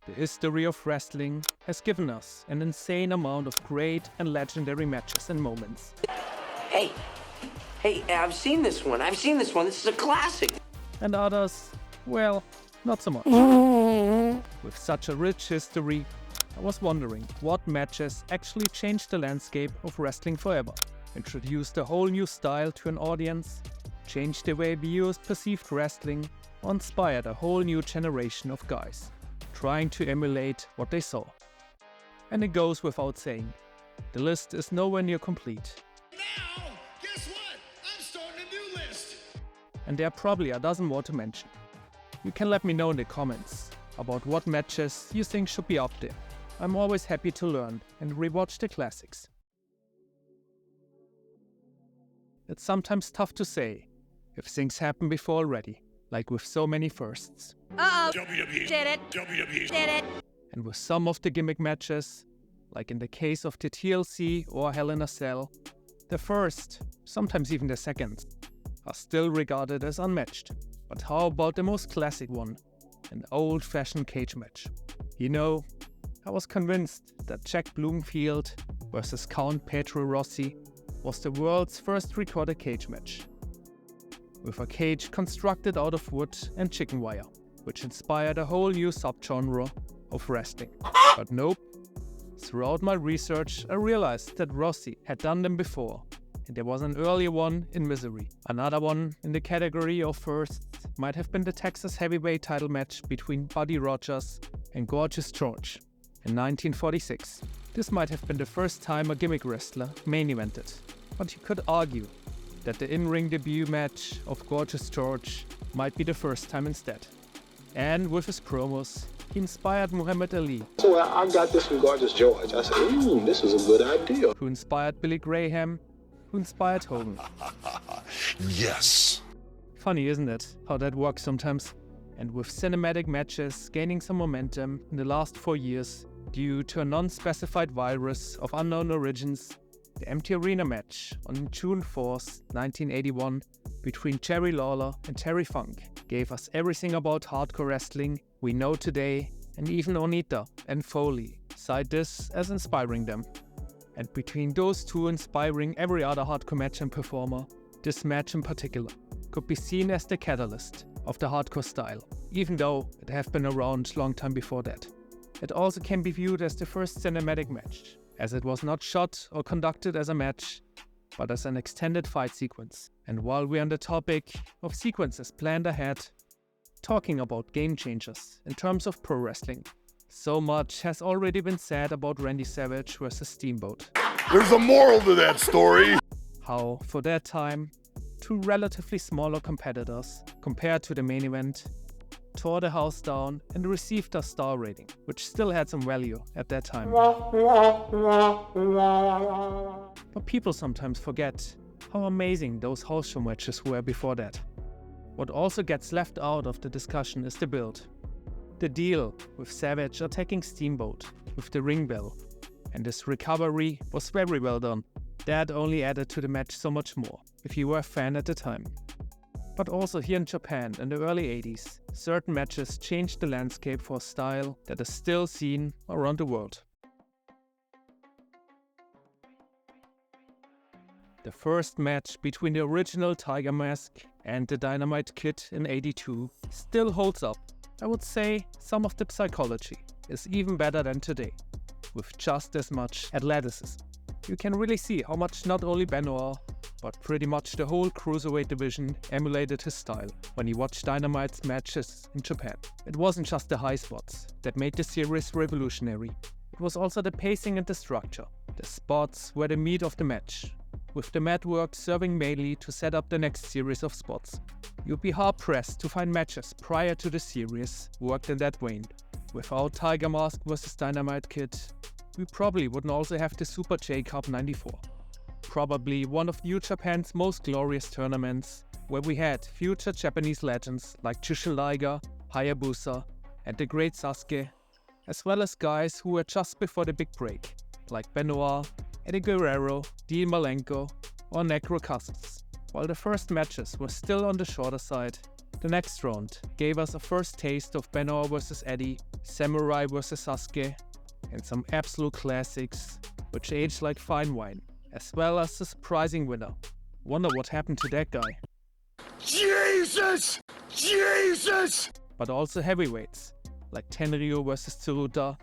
The history of wrestling has given us an insane amount of great and legendary matches and moments. Hey, I've seen this one. This is a classic. And others, well, not so much. With such a rich history, I was wondering what matches actually changed the landscape of wrestling forever, introduced a whole new style to an audience, changed the way viewers perceived wrestling, or inspired a whole new generation of guys trying to emulate what they saw. And it goes without saying, the list is nowhere near complete. Now, guess what? I'm starting a new list. And there are probably a dozen more to mention. You can let me know in the comments about what matches you think should be up there. I'm always happy to learn and rewatch the classics. It's sometimes tough to say if things happened before already, like with so many firsts. Uh-oh. WWE. Did it. WWE. Did it. And with some of the gimmick matches, like in the case of the TLC or Hell in a Cell, the first, sometimes even the second, are still regarded as unmatched. But how about the most classic one, an old-fashioned cage match? You know, I was convinced that Jack Bloomfield versus Count Pedro Rossi was the world's first recorded cage match, with a cage constructed out of wood and chicken wire, which inspired a whole new subgenre of wrestling. But nope. Throughout my research, I realized that Rossi had done them before, and there was an earlier one in Missouri. Another one in the category of firsts might have been the Texas heavyweight title match between Buddy Rogers and Gorgeous George in 1946. This might have been the first time a gimmick wrestler main evented, but you could argue that the in-ring debut match of Gorgeous George might be the first time instead. And with his promos, he inspired Muhammad Ali. So I got this from Gorgeous George. I said, ooh, this is a good idea. Who inspired Billy Graham, who inspired Hogan. Yes. Funny, isn't it, how that works sometimes? And with cinematic matches gaining some momentum in the last 4 years due to a non-specified virus of unknown origins, the Empty Arena match on June 4th, 1981 between Jerry Lawler and Terry Funk gave us everything about hardcore wrestling we know today, and even Onita and Foley cite this as inspiring them. And between those two inspiring every other hardcore match and performer, this match in particular could be seen as the catalyst of the hardcore style, even though it have been around long time before that. It also can be viewed as the first cinematic match, as it was not shot or conducted as a match, but as an extended fight sequence. And while we're on the topic of sequences planned ahead, talking about game changers in terms of pro wrestling, so much has already been said about Randy Savage versus Steamboat. There's a moral to that story. How, for that time, two relatively smaller competitors, compared to the main event, tore the house down and received a star rating, which still had some value at that time. But people sometimes forget how amazing those house show matches were before that. What also gets left out of the discussion is the build. The deal with Savage attacking Steamboat with the ring bell, and his recovery was very well done. That only added to the match so much more, if you were a fan at the time. But also here in Japan in the early 80s, certain matches changed the landscape for a style that is still seen around the world. The first match between the original Tiger Mask and the Dynamite Kid in '82 still holds up. I would say some of the psychology is even better than today, with just as much athleticism. You can really see how much not only Benoit, but pretty much the whole cruiserweight division emulated his style when you watched Dynamite's matches in Japan. It wasn't just the high spots that made the series revolutionary. It was also the pacing and the structure. The spots were the meat of the match, with the mat work serving mainly to set up the next series of spots. You'd be hard-pressed to find matches prior to the series worked in that vein. Without Tiger Mask vs Dynamite Kid, we probably wouldn't also have the Super J-Cup '94. Probably one of New Japan's most glorious tournaments, where we had future Japanese legends like Jushin Liger, Hayabusa, and the great Sasuke, as well as guys who were just before the big break, like Benoit, Eddie Guerrero, Dean Malenko, or Necro Cousins. While the first matches were still on the shorter side, The next round gave us a first taste of Benoit vs Eddie, Samurai vs Sasuke, and some absolute classics which aged like fine wine, as well as a surprising winner. Wonder what happened to that guy. Jesus! Jesus! But also heavyweights, like Tenryu vs Tsuruta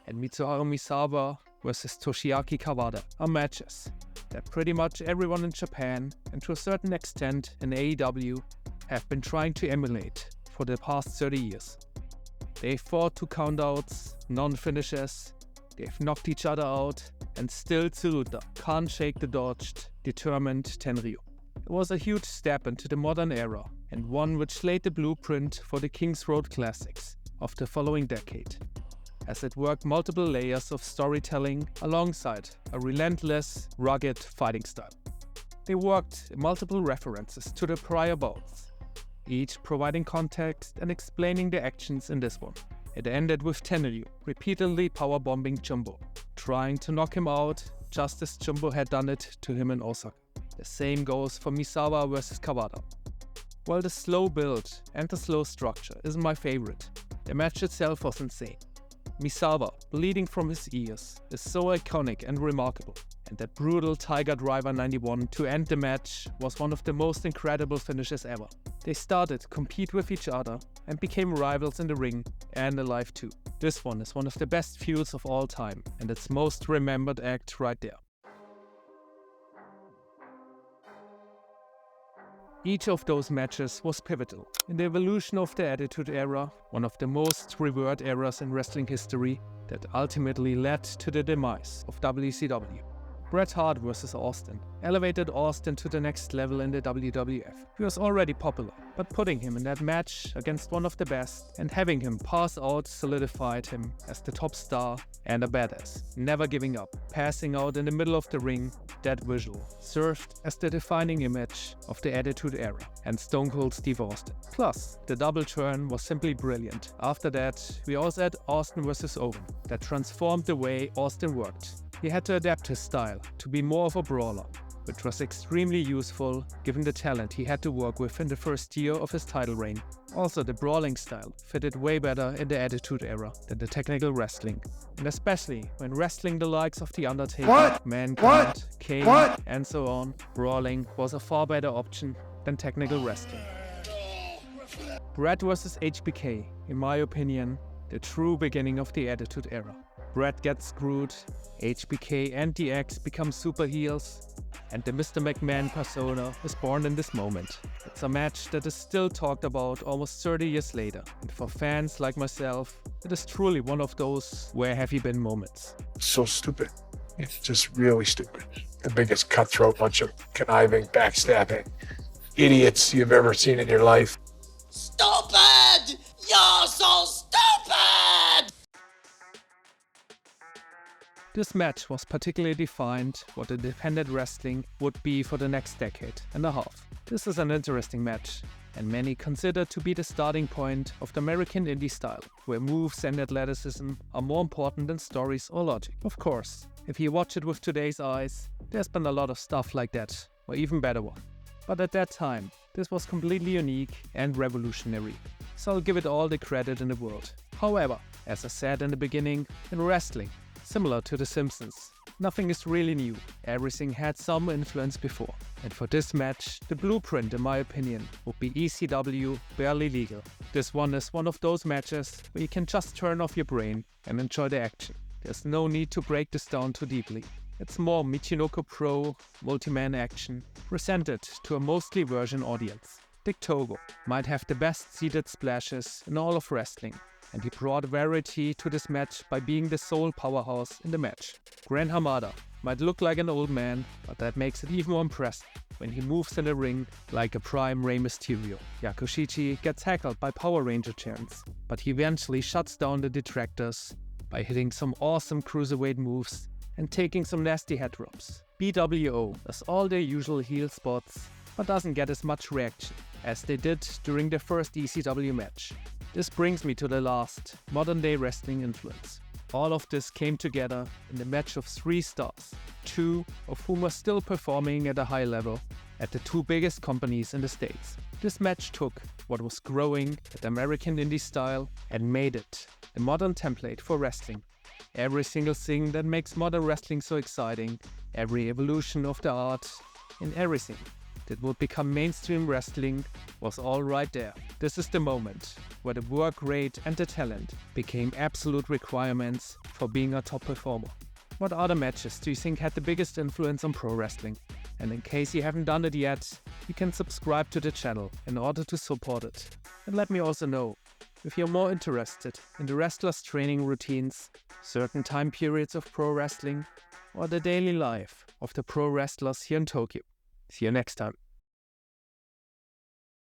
and Mitsuharu Misawa vs Toshiaki Kawada, are matches that pretty much everyone in Japan, and to a certain extent in AEW, have been trying to emulate for the past 30 years. They fought to countouts, non-finishes, they've knocked each other out, and still Tsuruta can't shake the dodged, determined Tenryu. It was a huge step into the modern era, and one which laid the blueprint for the King's Road classics of the following decade, as it worked multiple layers of storytelling alongside a relentless, rugged fighting style. They worked multiple references to the prior bouts, each providing context and explaining the actions in this one. It ended with Tenryu repeatedly powerbombing Jumbo, trying to knock him out just as Jumbo had done it to him in Osaka. The same goes for Misawa vs Kawada. While the slow build and the slow structure isn't my favorite, the match itself was insane. Misawa, bleeding from his ears, is so iconic and remarkable, and that brutal Tiger Driver 91 to end the match was one of the most incredible finishes ever. They started to compete with each other and became rivals in the ring and alive too. This one is one of the best feuds of all time, and its most remembered act right there. Each of those matches was pivotal in the evolution of the Attitude Era, one of the most revered eras in wrestling history that ultimately led to the demise of WCW. Bret Hart vs Austin elevated Austin to the next level in the WWF. He was already popular, but putting him in that match against one of the best and having him pass out solidified him as the top star and a badass, never giving up, passing out in the middle of the ring. That visual served as the defining image of the Attitude Era and Stone Cold Steve Austin. Plus, the double turn was simply brilliant. After that, we also had Austin vs Owen, that transformed the way Austin worked. He had to adapt his style to be more of a brawler, which was extremely useful given the talent he had to work with in the first year of his title reign. Also, the brawling style fitted way better in the Attitude Era than the technical wrestling, and especially when wrestling the likes of The Undertaker, Mankind, Kane, and so on, brawling was a far better option than technical wrestling. Bret vs HBK, in my opinion, the true beginning of the Attitude Era. Bret gets screwed, HBK and DX become super heels, and the Mr. McMahon persona is born in this moment. It's a match that is still talked about almost 30 years later, and for fans like myself, it is truly one of those where have you been moments. So stupid. It's just really stupid. The biggest cutthroat bunch of conniving, backstabbing idiots you've ever seen in your life. Stupid! You're so stupid! This match was particularly defined what independent wrestling would be for the next decade and a half. This is an interesting match, and many consider to be the starting point of the American indie style, where moves and athleticism are more important than stories or logic. Of course, if you watch it with today's eyes, there's been a lot of stuff like that, or even better one. But at that time, this was completely unique and revolutionary, so I'll give it all the credit in the world. However, as I said in the beginning, in wrestling, similar to The Simpsons, nothing is really new. Everything had some influence before. And for this match, the blueprint, in my opinion, would be ECW Barely Legal. This one is one of those matches where you can just turn off your brain and enjoy the action. There's no need to break this down too deeply. It's more Michinoku Pro, multi-man action, presented to a mostly virgin audience. Dick Togo might have the best seated splashes in all of wrestling, and he brought variety to this match by being the sole powerhouse in the match. Gran Hamada might look like an old man, but that makes it even more impressive when he moves in the ring like a prime Rey Mysterio. Yakushichi gets heckled by Power Ranger chants, but he eventually shuts down the detractors by hitting some awesome cruiserweight moves and taking some nasty head drops. BWO does all their usual heel spots, but doesn't get as much reaction as they did during their first ECW match. This brings me to the last modern-day wrestling influence, All of this came together in a match of 3 stars, 2 of whom are still performing at a high level at the 2 biggest companies in the States. This match took what was growing at American indie style and made it a modern template for wrestling. Every single thing that makes modern wrestling so exciting, every evolution of the art, and everything that would become mainstream wrestling was all right there. This is the moment where the work rate and the talent became absolute requirements for being a top performer. What other matches do you think had the biggest influence on pro wrestling? And in case you haven't done it yet, you can subscribe to the channel in order to support it. And let me also know if you're more interested in the wrestlers' training routines, certain time periods of pro wrestling, or the daily life of the pro wrestlers here in Tokyo. See you next time.